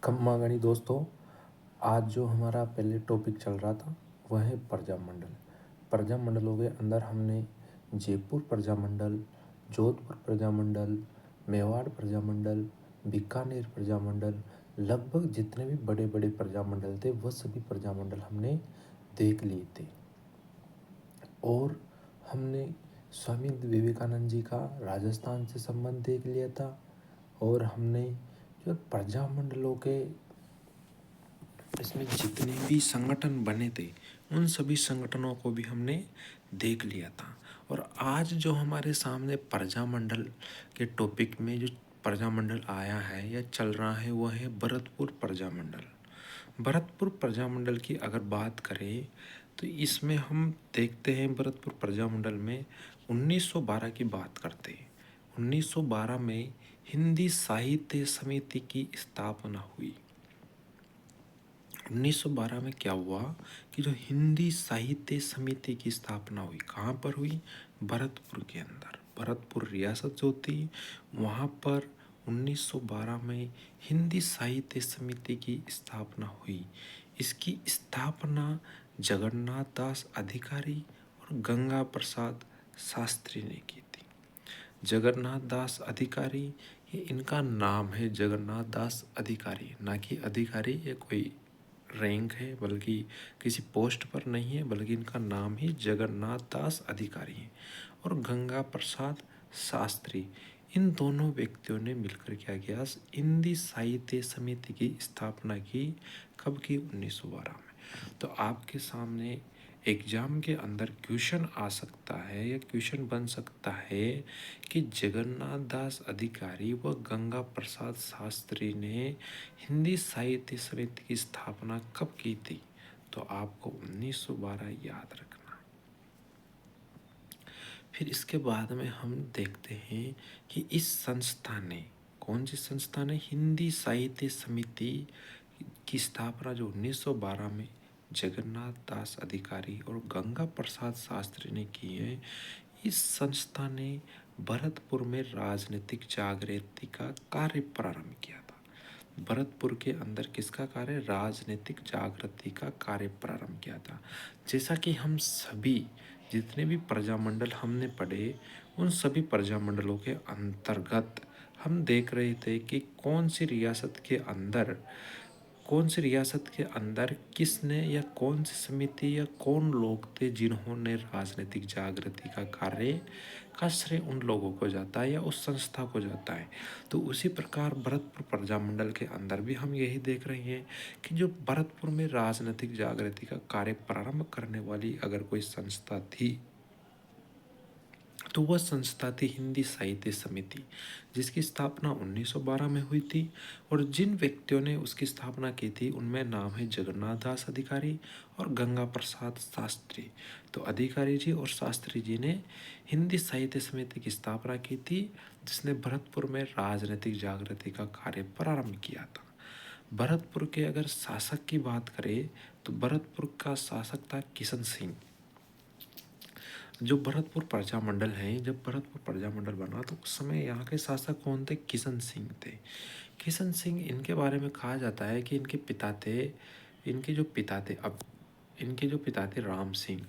खम्मा गणी दोस्तों, आज जो हमारा पहले टॉपिक चल रहा था वह है प्रजामंडल। प्रजामंडलों के अंदर हमने जयपुर प्रजामंडल, जोधपुर प्रजामंडल, मेवाड़ प्रजामंडल, बीकानेर प्रजामंडल, लगभग जितने भी बड़े बड़े प्रजामंडल थे वह सभी प्रजामंडल हमने देख लिए थे। और हमने स्वामी विवेकानंद जी का राजस्थान से संबंध देख लिया था। और हमने जो प्रजामंडलों के इसमें जितने भी संगठन बने थे उन सभी संगठनों को भी हमने देख लिया था। और आज जो हमारे सामने प्रजामंडल के टॉपिक में जो प्रजामंडल आया है या चल रहा है वह है भरतपुर प्रजामंडल। भरतपुर प्रजामंडल की अगर बात करें तो इसमें हम देखते हैं भरतपुर प्रजामंडल में 1912 की बात करते हैं। 1912 में हिंदी साहित्य समिति की स्थापना हुई। 1912 में क्या हुआ कि जो हिंदी साहित्य समिति की स्थापना हुई, कहाँ पर हुई? भरतपुर के अंदर। भरतपुर रियासत जो थी वहाँ पर 1912 में हिंदी साहित्य समिति की स्थापना हुई। इसकी स्थापना जगन्नाथ दास अधिकारी और गंगा प्रसाद शास्त्री ने की थी। जगन्नाथ दास अधिकारी, ये इनका नाम है, जगन्नाथ दास अधिकारी, ना कि अधिकारी ये कोई रैंक है, बल्कि किसी पोस्ट पर नहीं है, बल्कि इनका नाम ही जगन्नाथ दास अधिकारी है। और गंगा प्रसाद शास्त्री, इन दोनों व्यक्तियों ने मिलकर क्या किया? हिंदी साहित्य समिति की स्थापना की। कब की? 1912 में। तो आपके सामने एग्जाम के अंदर क्वेश्चन आ सकता है या क्वेश्चन बन सकता है कि जगन्नाथ दास अधिकारी व गंगा प्रसाद शास्त्री ने हिंदी साहित्य समिति की स्थापना कब की थी? तो आपको 1912 याद रखना। फिर इसके बाद में हम देखते हैं कि इस संस्था ने, कौन सी संस्था ने? हिंदी साहित्य समिति की स्थापना जो 1912 में जगन्नाथ दास अधिकारी और गंगा प्रसाद शास्त्री ने की है। इस संस्था ने भरतपुर में राजनीतिक जागृति का कार्य प्रारंभ किया था। भरतपुर के अंदर किसका कार्य? राजनीतिक जागृति का कार्य प्रारंभ किया था। जैसा कि हम सभी जितने भी प्रजामंडल हमने पढ़े उन सभी प्रजामंडलों के अंतर्गत हम देख रहे थे कि कौन सी रियासत के अंदर किसने या कौन सी समिति या कौन लोग थे जिन्होंने राजनीतिक जागृति का कार्य का श्रेय उन लोगों को जाता है या उस संस्था को जाता है। तो उसी प्रकार भरतपुर प्रजामंडल के अंदर भी हम यही देख रहे हैं कि जो भरतपुर में राजनीतिक जागृति का कार्य प्रारंभ करने वाली अगर कोई संस्था थी तो वह संस्था थी हिंदी साहित्य समिति, जिसकी स्थापना 1912 में हुई थी। और जिन व्यक्तियों ने उसकी स्थापना की थी उनमें नाम है जगन्नाथ दास अधिकारी और गंगा प्रसाद शास्त्री। तो अधिकारी जी और शास्त्री जी ने हिंदी साहित्य समिति की स्थापना की थी, जिसने भरतपुर में राजनीतिक जागृति का कार्य प्रारंभ किया था। भरतपुर के अगर शासक की बात करें तो भरतपुर का शासक था किशन सिंह। जो भरतपुर प्रजामंडल है, जब भरतपुर प्रजामंडल बना तो उस समय यहाँ के शासक कौन थे? किशन सिंह थे। किशन सिंह, इनके बारे में कहा जाता है कि इनके जो पिता थे राम सिंह,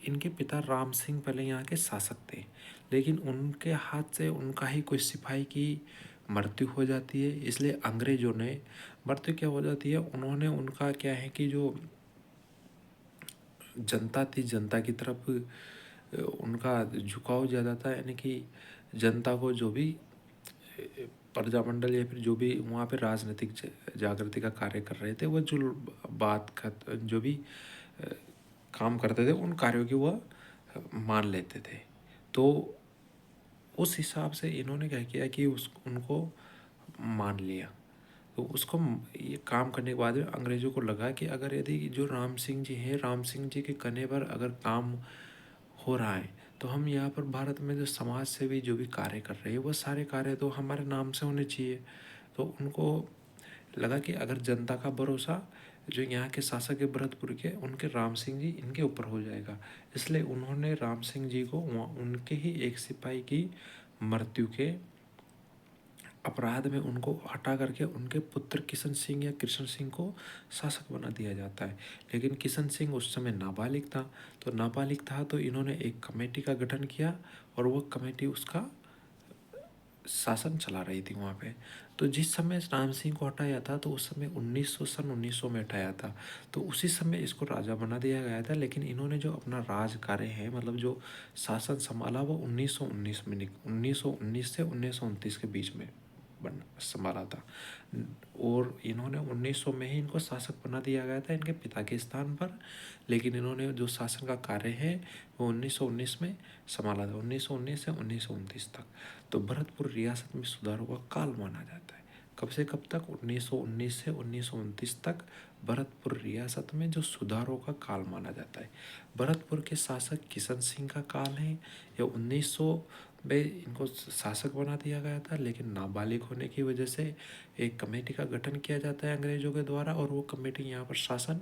इनके पिता राम सिंह पहले यहाँ के शासक थे, लेकिन उनके हाथ से उनका ही कोई सिपाही की मृत्यु हो जाती है। इसलिए अंग्रेजों ने, मृत्यु क्या हो जाती है, उन्होंने उनका क्या है कि जो जनता थी, जनता की तरफ उनका झुकाव ज़्यादा था, यानी कि जनता को जो भी प्रजामंडल या फिर जो भी वहाँ पे राजनीतिक जागृति का कार्य कर रहे थे, वह जो भी काम करते थे उन कार्यों की वह मान लेते थे। तो उस हिसाब से इन्होंने क्या किया कि उनको मान लिया। तो उसको ये काम करने के बाद अंग्रेज़ों को लगा कि अगर यदि जो राम सिंह जी हैं, राम सिंह जी के कहने पर अगर काम हो रहा है तो हम यहाँ पर भारत में जो समाज सेवी जो भी कार्य कर रहे हैं वो सारे कार्य तो हमारे नाम से होने चाहिए। तो उनको लगा कि अगर जनता का भरोसा जो यहाँ के शासक है भरतपुर के, उनके राम सिंह जी, इनके ऊपर हो जाएगा। इसलिए उन्होंने राम सिंह जी को उनके ही एक सिपाही की मृत्यु के अपराध में उनको हटा करके उनके पुत्र किशन सिंह या कृष्ण सिंह को शासक बना दिया जाता है। लेकिन किशन सिंह उस समय नाबालिग था, तो नाबालिग था तो इन्होंने एक कमेटी का गठन किया और वह कमेटी उसका शासन चला रही थी वहाँ पे। तो जिस समय राम सिंह को हटाया था तो उस समय 1900 में हटाया था, तो उसी समय इसको राजा बना दिया गया था। लेकिन इन्होंने जो अपना राज कार्य है, मतलब जो शासन संभाला, वो 1919 में 1919 से 1929 के बीच में संभाला था। और इन्होंने 1900 में ही इनको शासक बना दिया गया था इनके पिता के स्थान पर। लेकिन इन्होंने जो शासन का कार्य है वो 1919 में संभाला था, 1919 से 1929 तक। तो भरतपुर रियासत में सुधारों का काल माना जाता है। कब से कब तक? 1919 से 1929 तक भरतपुर रियासत में जो सुधारों का काल माना जाता है। भरतपुर के शासक किशन सिंह का काल है। या 1900 में इनको शासक बना दिया गया था, लेकिन नाबालिग होने की वजह से एक कमेटी का गठन किया जाता है अंग्रेजों के द्वारा, और वो कमेटी यहाँ पर शासन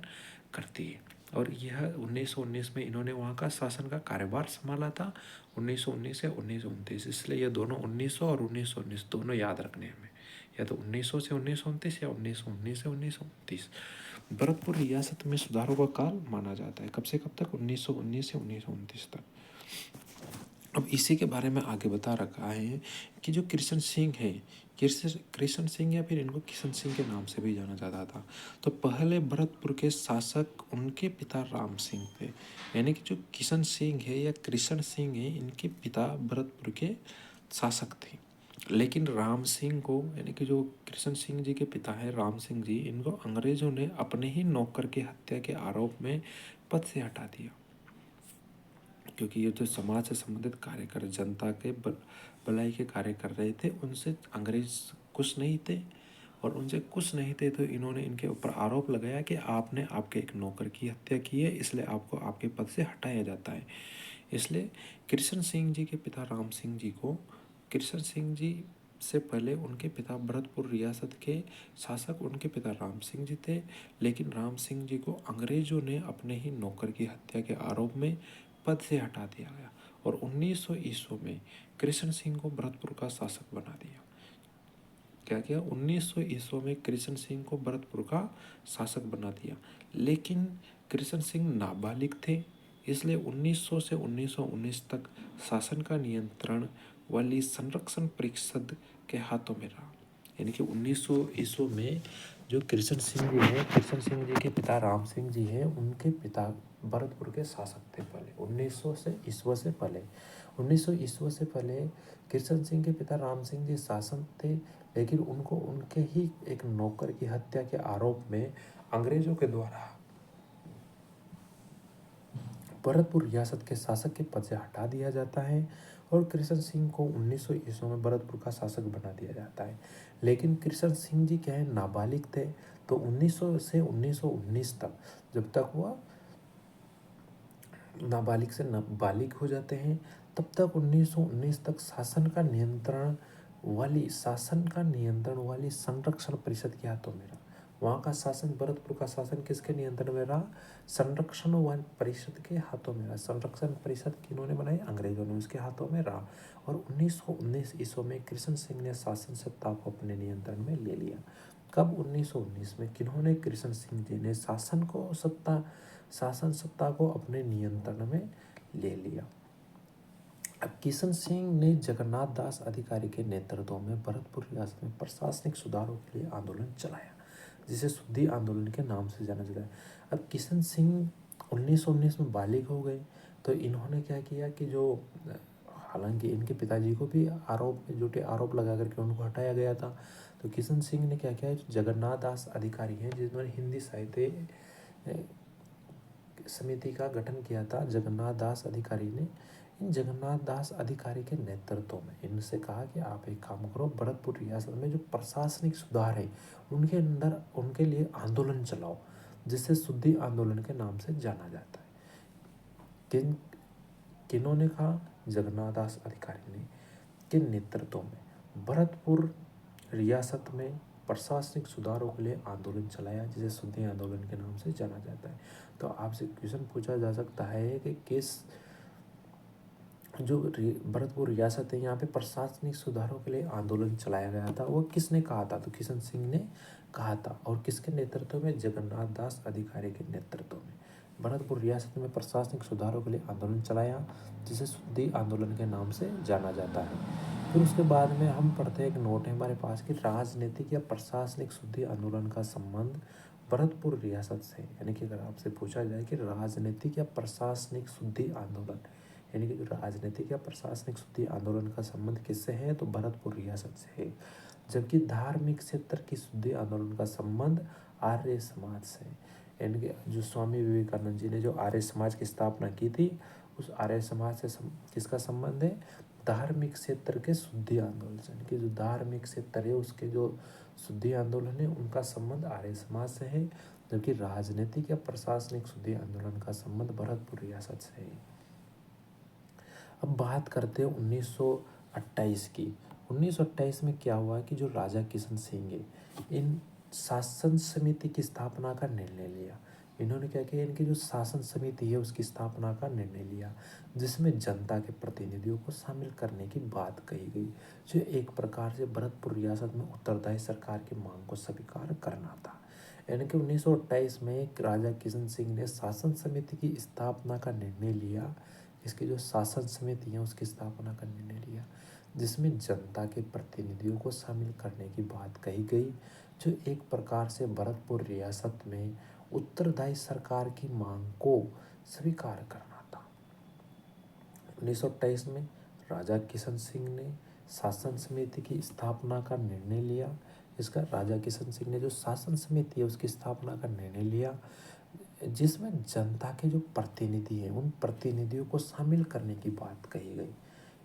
करती है। और यह 1919 में इन्होंने वहाँ का शासन का कार्यभार संभाला था, 1919 से 1929। इसलिए ये दोनों 1900 और 1919 दोनों याद रखने हमें, या तो 1900 से 1929 या 1919 से 1929। भरतपुर रियासत में सुधारों का काल माना जाता है। कब से कब तक? 1919 से 1929 तक। अब इसी के बारे में आगे बता रखा है कि जो कृष्ण सिंह है, कृष्ण सिंह या फिर इनको किशन सिंह के नाम से भी जाना जाता था, तो पहले भरतपुर के शासक उनके पिता राम सिंह थे। यानी कि जो किशन सिंह है या कृष्ण सिंह है, इनके पिता भरतपुर के शासक थे। लेकिन राम सिंह को, यानी कि जो कृष्ण सिंह जी के पिता है राम सिंह जी, इनको अंग्रेजों ने अपने ही नौकर की हत्या के आरोप में पद से हटा दिया। क्योंकि ये जो समाज से संबंधित कार्य कर, जनता के भलाई के कार्य कर रहे थे, उनसे अंग्रेज कुछ नहीं थे। और उनसे कुछ नहीं थे तो इन्होंने इनके ऊपर आरोप लगाया कि आपने आपके एक नौकर की हत्या की है, इसलिए आपको आपके पद से हटाया जाता है। इसलिए कृष्ण सिंह जी के पिता राम सिंह जी को, कृष्ण सिंह जी से पहले उनके पिता भरतपुर रियासत के शासक उनके पिता राम सिंह जी थे। लेकिन राम सिंह जी को अंग्रेजों ने अपने ही नौकर की हत्या के आरोप में पद से हटा दिया गया, और 1900 ईस्वी में कृष्ण सिंह को भरतपुर का शासक बना दिया। क्या किया? 1900 ईस्वी में कृष्ण सिंह को भरतपुर का शासक बना दिया। लेकिन कृष्ण सिंह नाबालिग थे, इसलिए 1900 से 1919 तक शासन का नियंत्रण वाली संरक्षण परिषद के हाथों में रहा। यानी कि 1900 ईस्वी में जो कृष्ण सिंह जी हैं, कृष्ण सिंह जी के पिता राम सिंह जी हैं, उनके पिता भरतपुर के शासक थे पहले, 1900 से ईस्वी से पहले। 1900 ईस्वी से पहले कृष्ण सिंह के पिता राम सिंह जी शासक थे, लेकिन उनको उनके ही एक नौकर की हत्या के आरोप में अंग्रेजों के द्वारा भरतपुर रियासत के शासक के पद से हटा दिया जाता है, और कृष्ण सिंह को 1900 ईस्वी में भरतपुर का शासक बना दिया जाता है। लेकिन कृष्ण सिंह जी क्या है, नाबालिग थे, तो 1900 से 1919 तक, जब तक वह नाबालिग से नाबालिग हो जाते हैं, तब तक 1919 तक शासन का नियंत्रण वाली संरक्षण परिषद के हाथों में रहा। वहाँ का शासन, भरतपुर का शासन किसके नियंत्रण में रहा? संरक्षण वाली परिषद के हाथों में रहा। संरक्षण परिषद किन्होंने बनाई? अंग्रेजों ने, उसके हाथों में रहा। और 1919 ईस्वी में कृष्ण सिंह ने शासन सत्ता को अपने नियंत्रण में ले लिया। कब? 1919 में। किन्होंने? कृष्ण सिंह जी ने शासन सत्ता को अपने नियंत्रण में ले लिया। अब किशन सिंह ने जगन्नाथ दास अधिकारी के नेतृत्व में भरतपुर रियासत में प्रशासनिक सुधारों के लिए आंदोलन चलाया, जिसे शुद्धि आंदोलन के नाम से जाना जाता है। अब किशन सिंह 1919 में बालिग हो गए, तो इन्होंने क्या किया कि जो, हालांकि इनके पिताजी को भी झूठे आरोप लगा करके उनको हटाया गया था, तो किशन सिंह ने क्या किया, जगन्नाथ दास अधिकारी हैं जिन्होंने हिंदी साहित्य समिति का गठन किया था, जगन्नाथ दास अधिकारी ने, इन जगन्नाथ दास अधिकारी के नेतृत्व में इनसे कहा कि आप एक काम करो, भरतपुर रियासत में जो प्रशासनिक सुधार है उनके अंदर उनके लिए आंदोलन चलाओ, जिसे शुद्धि आंदोलन के नाम से जाना जाता है। किन्होंने कहा? जगन्नाथ दास अधिकारी ने के नेतृत्व में भरतपुर रियासत में प्रशासनिक सुधारों के लिए आंदोलन चलाया, जिसे शुद्धि आंदोलन के नाम से जाना जाता है। तो आपसे क्वेश्चन पूछा जा सकता है कि जो भरतपुर रियासत है, यहाँ पे प्रशासनिक सुधारों के लिए आंदोलन चलाया गया था। वो किसने कहा था? तो किशन सिंह ने कहा था। और किसके नेतृत्व में? जगन्नाथ दास अधिकारी के नेतृत्व में भरतपुर रियासत में प्रशासनिक सुधारों के लिए आंदोलन चलाया, जिसे शुद्धि आंदोलन के नाम से जाना जाता है। फिर उसके बाद में हम पढ़ते हैं, एक नोट है हमारे पास कि राजनीतिक या प्रशासनिक शुद्धि आंदोलन का संबंध भरतपुर रियासत से, यानी कि अगर आपसे पूछा जाए कि राजनीतिक या प्रशासनिक शुद्धि आंदोलन, यानी कि राजनीतिक या प्रशासनिक शुद्धि आंदोलन का संबंध किससे है? तो भरतपुर रियासत से है। जबकि धार्मिक क्षेत्र की शुद्धि आंदोलन का संबंध आर्य समाज से, यानी कि जो स्वामी विवेकानंद जी ने जो आर्य समाज की स्थापना की थी, उस आर्य समाज से किसका संबंध है? धार्मिक क्षेत्र के शुद्धि आंदोलन से, यानी कि जो धार्मिक क्षेत्र है उसके जो शुद्धि आंदोलन है उनका संबंध आर्य समाज से है। जबकि राजनीतिक या प्रशासनिक शुद्धि आंदोलन का संबंध भरतपुर रियासत से है। अब बात करते हैं 1928 की। 1928 में क्या हुआ कि जो राजा किशन सिंह है, इन शासन समिति की स्थापना का निर्णय लिया। इन्होंने क्या किया? इनकी जो शासन समिति है उसकी स्थापना का निर्णय लिया, जिसमें जनता के प्रतिनिधियों को शामिल करने की बात कही गई, जो एक प्रकार से भरतपुर रियासत में उत्तरदायी सरकार की मांग को स्वीकार करना था। यानी कि 1928 में राजा किशन सिंह ने शासन समिति की स्थापना का निर्णय लिया, इसकी जो शासन समिति है उसकी स्थापना का निर्णय लिया, जिसमें जनता के प्रतिनिधियों को शामिल करने की बात कही गई, जो एक प्रकार से भरतपुर रियासत में उत्तरदायी सरकार की मांग को स्वीकार करना था। 1928 में राजा किशन सिंह ने शासन समिति की स्थापना का निर्णय लिया। इसका राजा किशन सिंह ने जो शासन समिति है उसकी स्थापना का निर्णय लिया, जिसमें जनता के जो प्रतिनिधि हैं उन प्रतिनिधियों को शामिल करने की बात कही गई,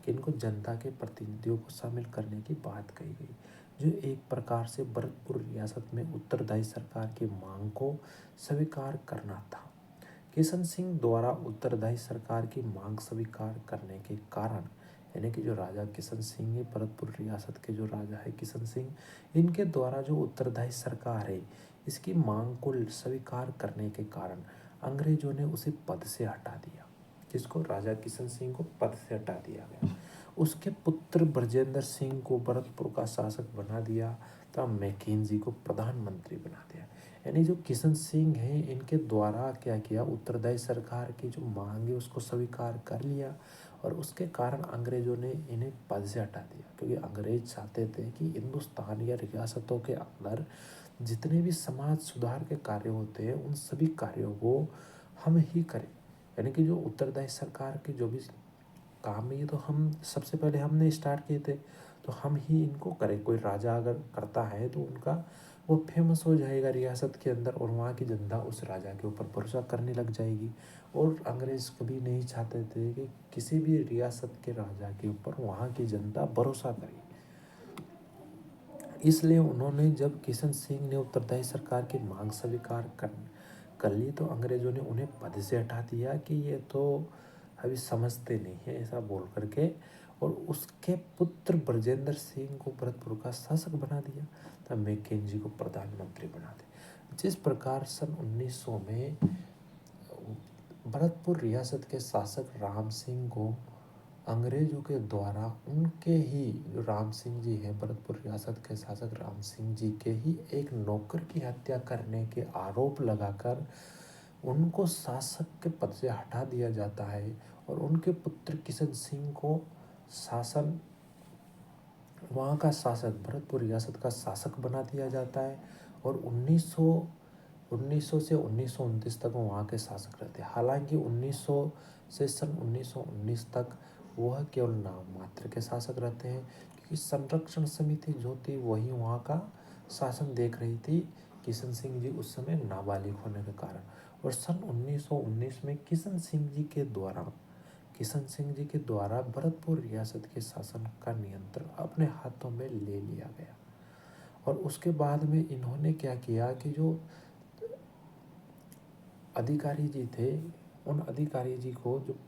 कि इनको जनता के प्रतिनिधियों को शामिल करने की बात कही गई, जो एक प्रकार से भरतपुर रियासत में उत्तरदायी सरकार की मांग को स्वीकार करना था। किशन सिंह द्वारा उत्तरदायी सरकार की मांग स्वीकार करने के कारण, यानी कि जो राजा किशन सिंह है, भरतपुर रियासत के जो राजा है किशन सिंह, इनके द्वारा जो उत्तरदायी सरकार है इसकी मांग को स्वीकार करने के कारण अंग्रेजों ने उसे पद से हटा दिया। किसको? राजा किशन सिंह को पद से हटा दिया गया। उसके पुत्र ब्रजेंद्र सिंह को भरतपुर का शासक बना दिया, तथा मैकेंजी को प्रधानमंत्री बना दिया। यानी जो किशन सिंह हैं इनके द्वारा क्या किया? उत्तरदायी सरकार की जो मांग है उसको स्वीकार कर लिया, और उसके कारण अंग्रेजों ने इन्हें पद से हटा दिया, क्योंकि अंग्रेज चाहते थे कि हिंदुस्तान या रियासतों के अंदर जितने भी समाज सुधार के कार्य होते हैं उन सभी कार्यों को हम ही करें। यानी कि जो उत्तरदायी सरकार के जो भी काम है ये तो हम सबसे पहले हमने स्टार्ट किए थे, तो हम ही इनको करें। कोई राजा अगर करता है तो उनका वो फेमस हो जाएगा रियासत के अंदर, और वहाँ की जनता उस राजा के ऊपर भरोसा करने लग जाएगी। और अंग्रेज कभी नहीं चाहते थे कि किसी भी रियासत के राजा के ऊपर वहाँ की जनता भरोसा करे। इसलिए उन्होंने, जब किशन सिंह ने उत्तरदायी सरकार की मांग स्वीकार कर ली, तो अंग्रेजों ने उन्हें पद से हटा दिया कि ये तो अभी समझते नहीं है, ऐसा बोल करके। और उसके पुत्र ब्रजेंद्र सिंह को भरतपुर का शासक बना दिया, तब मैकेंजी को प्रधानमंत्री बना दिया। जिस प्रकार सन 1900 में भरतपुर रियासत के शासक राम सिंह को अंग्रेजों के द्वारा उनके ही, जो राम सिंह जी हैं भरतपुर रियासत के शासक राम सिंह जी के ही एक नौकर की हत्या करने के आरोप लगाकर उनको शासक के पद से हटा दिया जाता है, और उनके पुत्र किशन सिंह को शासन, वहाँ का शासक, भरतपुर रियासत का शासक बना दिया जाता है। और 1900 से 1929 तक वो वहाँ के शासक रहते हैं। हालांकि 1900 से सन 1919 तक वह केवल नाम मात्र के शासक रहते हैं, क्योंकि संरक्षण समिति जो थी वही वहाँ का शासन देख रही थी। किशन सिंह जी उस समय नाबालिग होने के कारण। और सन 1919 में किशन सिंह जी के द्वारा भरतपुर रियासत के शासन का नियंत्रण अपने हाथों में ले लिया गया। और उसके बाद में इन्होंने क्या किया कि जो अधिकारी जी थे, उन अधिकारी जी को जो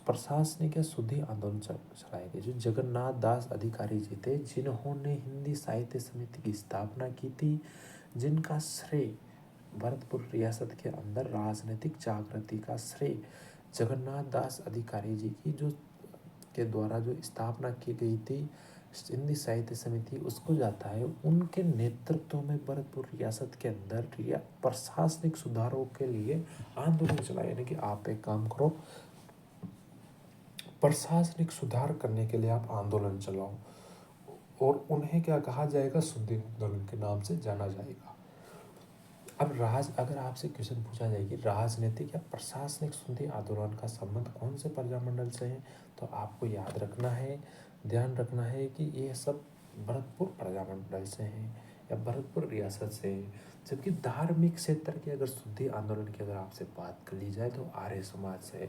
प्रशासनिक या शुद्धि आंदोलन चलाए गए, जो जगन्नाथ दास अधिकारी जी थे, जिन्होंने हिंदी साहित्य समिति की स्थापना की थी, जिनका श्रेय भरतपुर रियासत के अंदर राजनीतिक जागृति का श्रेय जगन्नाथ दास अधिकारी जी की जो के द्वारा जो स्थापना की गई थी हिंदी साहित्य समिति, उसको जाता है। उनके नेतृत्व में भरतपुर रियासत के अंदर प्रशासनिक सुधारों के लिए आंदोलन चला। यानी कि आप एक काम करो, प्रशासनिक सुधार करने के लिए आप आंदोलन चलाओ, और उन्हें क्या कहा जाएगा, शुद्धि आंदोलन के नाम से जाना जाएगा। अब अगर आपसे क्वेश्चन पूछा जाए कि राजनीतिक या प्रशासनिक शुद्धि आंदोलन का संबंध कौन से प्रजामंडल से है, तो आपको याद रखना है, ध्यान रखना है कि ये सब भरतपुर प्रजामंडल से हैं या भरतपुर रियासत से है। जबकि धार्मिक क्षेत्र के अगर शुद्धि आंदोलन की अगर आपसे बात कर ली जाए तो आर्य समाज से है।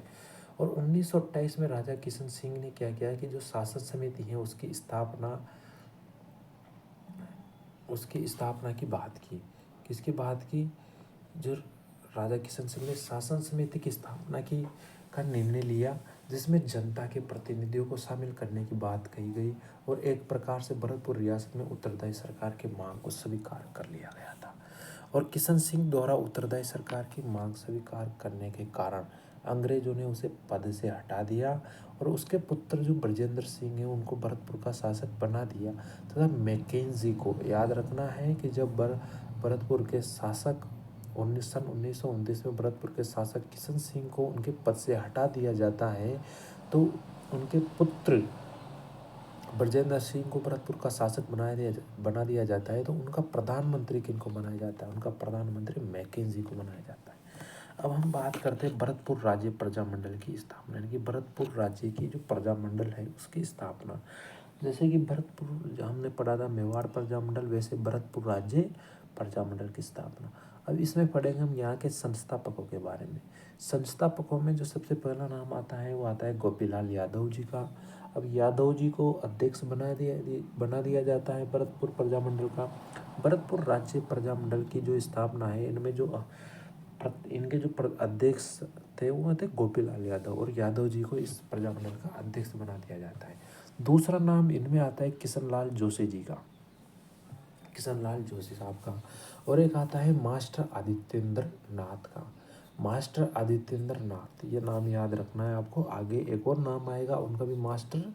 और 1928 में राजा किशन सिंह ने क्या किया कि जो शासन समिति है उसकी स्थापना की बात की। किसकी बात की? जो राजा किशन सिंह ने शासन समिति की स्थापना की का निर्णय लिया, जिसमें जनता के प्रतिनिधियों को शामिल करने की बात कही गई, और एक प्रकार से भरतपुर रियासत में उत्तरदायी सरकार की मांग को स्वीकार कर लिया गया था। और किशन सिंह द्वारा उत्तरदायी सरकार की मांग स्वीकार करने के कारण अंग्रेजों ने उसे पद से हटा दिया, और उसके पुत्र जो ब्रजेंद्र सिंह है उनको भरतपुर का शासक बना दिया। तथा मैकेंजी को याद रखना है कि जब भरतपुर के शासक 1929 में भरतपुर के शासक किशन सिंह को उनके पद से हटा दिया जाता है, तो उनके पुत्र ब्रजेंद्र सिंह को भरतपुर का शासक बना दिया जाता है। तो उनका प्रधानमंत्री किनको बनाया जाता है? उनका प्रधानमंत्री मैकेंजी को बनाया जाता है। अब हम बात करते हैं भरतपुर राज्य प्रजामंडल की स्थापना, यानी कि भरतपुर राज्य की जो प्रजामंडल है उसकी स्थापना। जैसे कि भरतपुर हमने पढ़ा था मेवाड़ प्रजामंडल, वैसे भरतपुर राज्य प्रजामंडल की स्थापना। अब इसमें पढ़ेंगे हम यहाँ के संस्थापकों के बारे में। संस्थापकों में जो सबसे पहला नाम आता है वो आता है गोपीलाल यादव जी का। अब यादव जी को अध्यक्ष बना दिया जाता है भरतपुर प्रजामंडल का। भरतपुर राज्य प्रजामंडल की जो स्थापना है, इनके जो अध्यक्ष थे वो थे गोपीलाल यादव, और यादव जी को इस प्रजामंडल का अध्यक्ष बना दिया जाता है। दूसरा नाम इनमें आता है किशनलाल जोशी जी का, किशनलाल जोशी साहब का। और एक आता है मास्टर आदित्येंद्र नाथ का। मास्टर आदित्येंद्र नाथ, ये नाम याद रखना है आपको। आगे एक और नाम आएगा, उनका भी मास्टर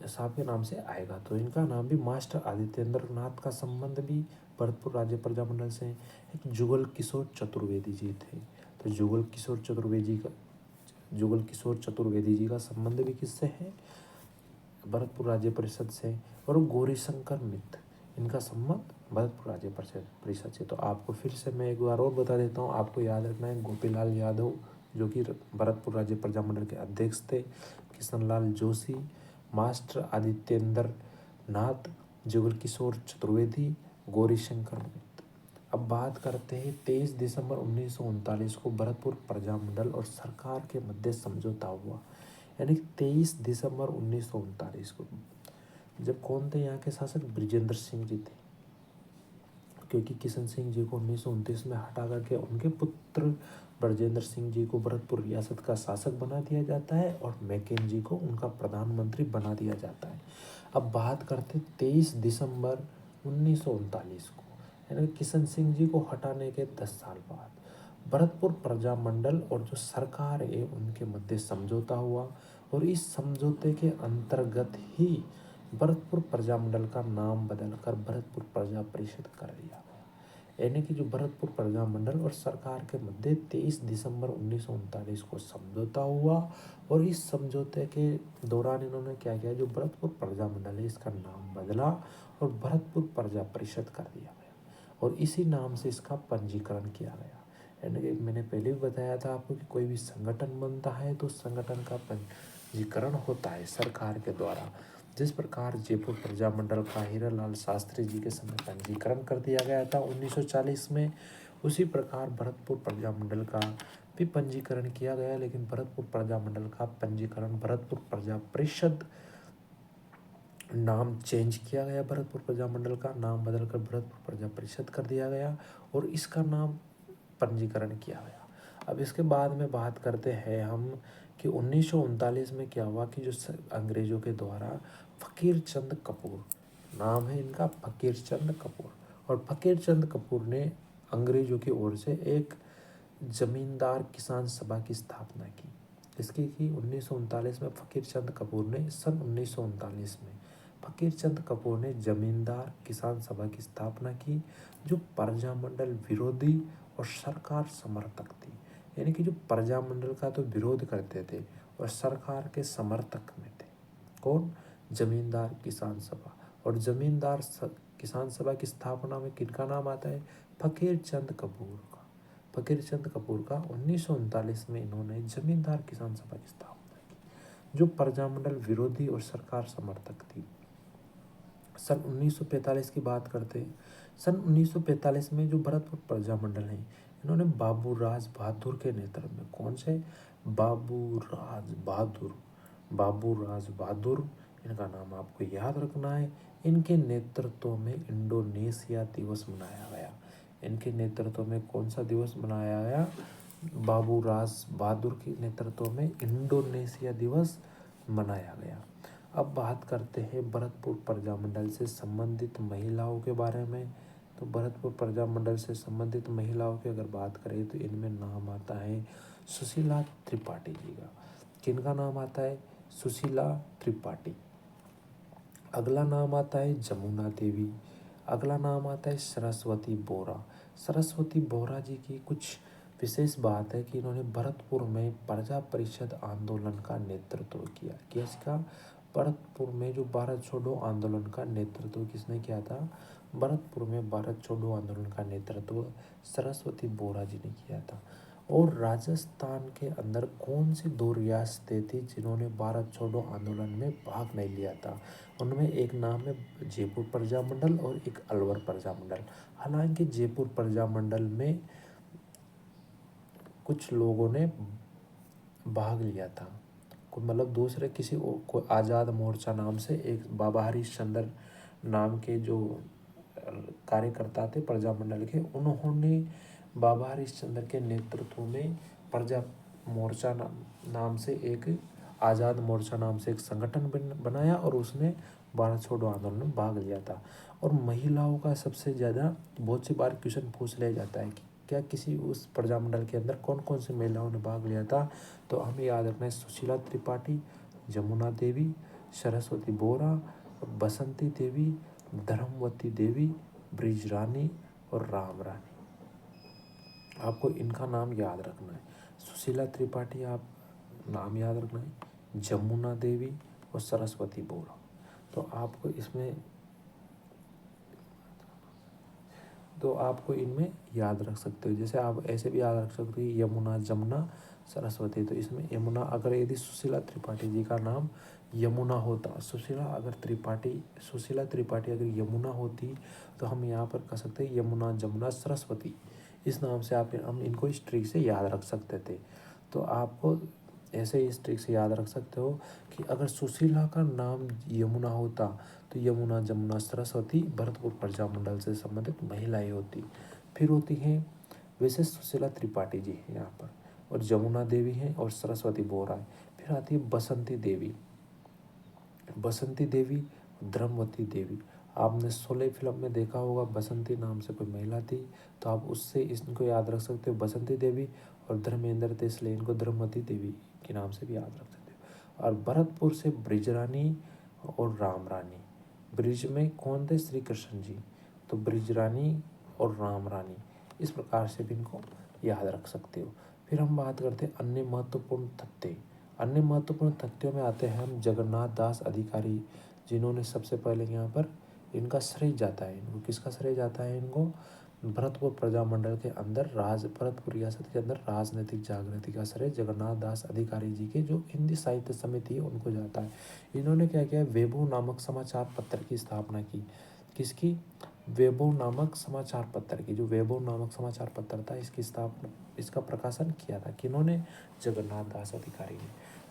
साहब के नाम से आएगा, तो इनका नाम भी मास्टर आदित्येंद्र नाथ का संबंध भी भरतपुर राज्य प्रजामंडल से। एक जुगल किशोर चतुर्वेदी जी थे, तो जुगल किशोर चतुर्वेदी जी का संबंध भी किससे है? भरतपुर राज्य परिषद से। और गौरीशंकर मित्र, इनका संबंध भरतपुर राज्य परिषद से। तो आपको फिर से मैं एक बार और बता देता हूँ, आपको याद रखना है गोपीलाल यादव जो कि भरतपुर राज्य प्रजामंडल के अध्यक्ष थे, किशनलाल जोशी, मास्टर आदित्येंद्र नाथ, जुगल किशोर चतुर्वेदी, गौरीशंकर मित्र। अब बात करते हैं 23 दिसंबर 1939 को भरतपुर प्रजामंडल और सरकार के मध्य समझौता हुआ। यानी 23 दिसंबर 1939 को, जब कौन थे यहाँ के शासक? ब्रजेंद्र सिंह जी थे, क्योंकि किशन सिंह जी को 1929 में हटा करके उनके पुत्र ब्रजेंद्र सिंह जी को भरतपुर रियासत का शासक बना दिया जाता है, और मैकेंजी को उनका प्रधानमंत्री बना दिया जाता है। अब बात करते 23 दिसंबर 1939 को, यानी किशन सिंह जी को हटाने के 10 साल बाद भरतपुर प्रजामंडल और जो सरकार है उनके मध्य समझौता हुआ, और इस समझौते के अंतर्गत ही भरतपुर प्रजामंडल का नाम बदलकर भरतपुर प्रजा परिषद कर दिया गया। यानी कि जो भरतपुर प्रजामंडल और सरकार के मध्य 23 दिसंबर 1939 को समझौता हुआ, और इस समझौते के दौरान इन्होंने क्या किया, जो भरतपुर प्रजामंडल है इसका नाम बदला और भरतपुर प्रजा परिषद कर दिया गया, और इसी नाम से इसका पंजीकरण किया गया। यानी कि मैंने पहले भी बताया था आपको कि कोई भी संगठन बनता है तो संगठन का पंजीकरण होता है सरकार के द्वारा। जिस प्रकार जयपुर प्रजामंडल का हीरालाल शास्त्री जी के समय पंजीकरण कर दिया गया था 1940 में, उसी प्रकार भरतपुर प्रजामंडल का भी पंजीकरण किया गया। लेकिन भरतपुर प्रजामंडल का पंजीकरण भरतपुर प्रजा परिषद नाम चेंज किया गया, भरतपुर प्रजामंडल का नाम बदलकर भरतपुर प्रजा परिषद कर दिया गया, और इसका नाम पंजीकरण किया गया। अब इसके बाद में बात करते हैं हम कि 1939 में क्या हुआ कि जो अंग्रेजों के द्वारा फकीर चंद कपूर, नाम है इनका फकीर चंद कपूर, और फकीर चंद कपूर ने अंग्रेजों की ओर से एक जमींदार किसान सभा की स्थापना की। किसकी की 1939 में फ़कीर चंद कपूर ने, सन 1939 में फ़कीर चंद कपूर ने जमींदार किसान सभा की स्थापना की, जो प्रजामंडल विरोधी और सरकार समर्थक थी। यानी कि जो प्रजामंडल का तो विरोध करते थे और सरकार के समर्थक में थे। कौन? जमींदार किसान सभा। और जमींदार किसान सभा की स्थापना में किनका नाम आता है? फ़कीर चंद कपूर का। फ़कीर चंद कपूर का 1939 में इन्होंने जमींदार किसान सभा की स्थापना की, जो प्रजामंडल विरोधी और सरकार समर्थक थी। सन 1945 की बात करते हैं। सन 1945 में जो भरतपुर प्रजामंडल है, इन्होंने बाबू राज बहादुर के नेतृत्व में, कौन से? बाबू राज बहादुर। बाबू राज बहादुर, इनका नाम आपको याद रखना है। इनके नेतृत्व में इंडोनेशिया दिवस मनाया गया। इनके नेतृत्व में कौन सा दिवस मनाया गया? बाबू राज बहादुर के नेतृत्व में इंडोनेशिया दिवस मनाया गया। अब बात करते हैं भरतपुर प्रजामंडल से संबंधित महिलाओं के बारे में। तो भरतपुर प्रजामंडल से संबंधित महिलाओं की अगर बात करें तो इनमें नाम आता है सुशीला त्रिपाठी जी का। किनका नाम आता है? सुशीला त्रिपाठी। अगला नाम आता है जमुना देवी। अगला नाम आता है सरस्वती बोरा। सरस्वती बोरा जी की कुछ विशेष बात है कि इन्होंने भरतपुर में प्रजा परिषद आंदोलन का नेतृत्व किया। किसका? भरतपुर में जो भारत छोड़ो आंदोलन का नेतृत्व किसने किया था? भरतपुर में भारत छोड़ो आंदोलन का नेतृत्व सरस्वती बोरा जी ने किया था। और राजस्थान के अंदर कौन सी 2 रियासतें थी जिन्होंने भारत छोड़ो आंदोलन में भाग नहीं लिया था? उनमें एक नाम है जयपुर प्रजामंडल और एक अलवर प्रजामंडल। हालांकि जयपुर प्रजामंडल में कुछ लोगों ने भाग लिया था, मतलब दूसरे किसी को आज़ाद मोर्चा नाम से एक बाबा हरिश्चंद्र नाम के जो कार्यकर्ता थे प्रजामंडल के, उन्होंने बाबा हरिश्चंद्र के नेतृत्व में प्रजा मोर्चा नाम से एक आज़ाद मोर्चा नाम से एक संगठन बनाया और उसने भारत छोड़ो आंदोलन में भाग लिया था। और महिलाओं का सबसे ज़्यादा बहुत सी बार क्वेश्चन पूछ लिया जाता है कि क्या किसी उस प्रजामंडल के अंदर कौन कौन सी महिलाओं ने भाग लिया था? तो हमें याद रखना है सुशीला त्रिपाठी, जमुना देवी, सरस्वती बोरा, बसंती देवी, धर्मवती देवी, ब्रिजरानी और राम रानी। आपको इनका नाम याद रखना है। सुशीला त्रिपाठी आप नाम याद रखना है, जमुना देवी और सरस्वती बोरा। तो आपको इनमें याद रख सकते हो। जैसे आप ऐसे भी याद रख सकते हो यमुना, जमुना, सरस्वती। तो इसमें यमुना, अगर यदि सुशीला त्रिपाठी जी का नाम यमुना होता, सुशीला त्रिपाठी अगर यमुना होती तो हम यहाँ पर कह सकते हैं यमुना, जमुना, सरस्वती। इस नाम से हम इनको इस ट्रिक से याद रख सकते थे। तो आपको ऐसे इस ट्रिक से याद रख सकते हो कि अगर सुशीला का नाम यमुना होता तो यमुना, जमुना, सरस्वती भरतपुर प्रजामंडल से संबंधित महिलाएं होती। फिर होती हैं वैसे सुशीला त्रिपाठी जी हैं यहाँ पर, और जमुना देवी हैं और सरस्वती बोरा है। फिर आती है बसंती देवी। बसंती देवी, धर्मवती देवी। आपने शोले फिल्म में देखा होगा, बसंती नाम से कोई महिला थी, तो आप उससे इनको याद रख सकते हो बसंती देवी। और धर्मेंद्र थे इसलिए इनको धर्मवती देवी के नाम से भी याद रख सकते हो। और भरतपुर से ब्रिजरानी और राम रानी। ब्रिज में कौन थे? श्री कृष्ण जी। तो ब्रिजरानी और राम रानी, इस प्रकार से भी इनको याद रख सकते हो। फिर हम बात करते हैं अन्य महत्वपूर्ण तथ्य। अन्य महत्वपूर्ण तथ्यों में आते हैं हम जगन्नाथ दास अधिकारी, जिन्होंने सबसे पहले यहाँ पर इनका श्रेय जाता है। इनको किसका श्रेय जाता है? इनको भरतपुर प्रजामंडल के अंदर भरतपुर रियासत के अंदर राजनीतिक जागृति का श्रेय जगन्नाथ दास अधिकारी जी के, जो हिंदी साहित्य समिति है, उनको जाता है। इन्होंने क्या किया? वैभव नामक समाचार पत्र की स्थापना की। किसकी? वैभव नामक समाचार पत्र की। जो वैभव नामक समाचार पत्र था, इसका प्रकाशन किया था किन्होंने? जगन्नाथ दास अधिकारी ने।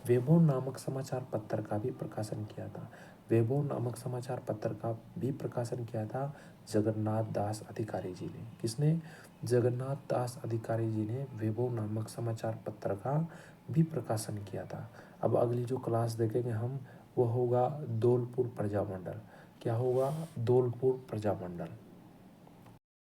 वैभव नामक समाचार पत्र का भी प्रकाशन किया था। वैभव नामक समाचार पत्र का भी प्रकाशन किया था जगन्नाथ दास अधिकारी जी ने। किसने? जगन्नाथ दास अधिकारी जी ने वैभव नामक समाचार पत्र का भी प्रकाशन किया था। अब अगली जो क्लास देखेंगे हम, वो होगा धौलपुर प्रजामंडल। क्या होगा? धौलपुर प्रजामंडल।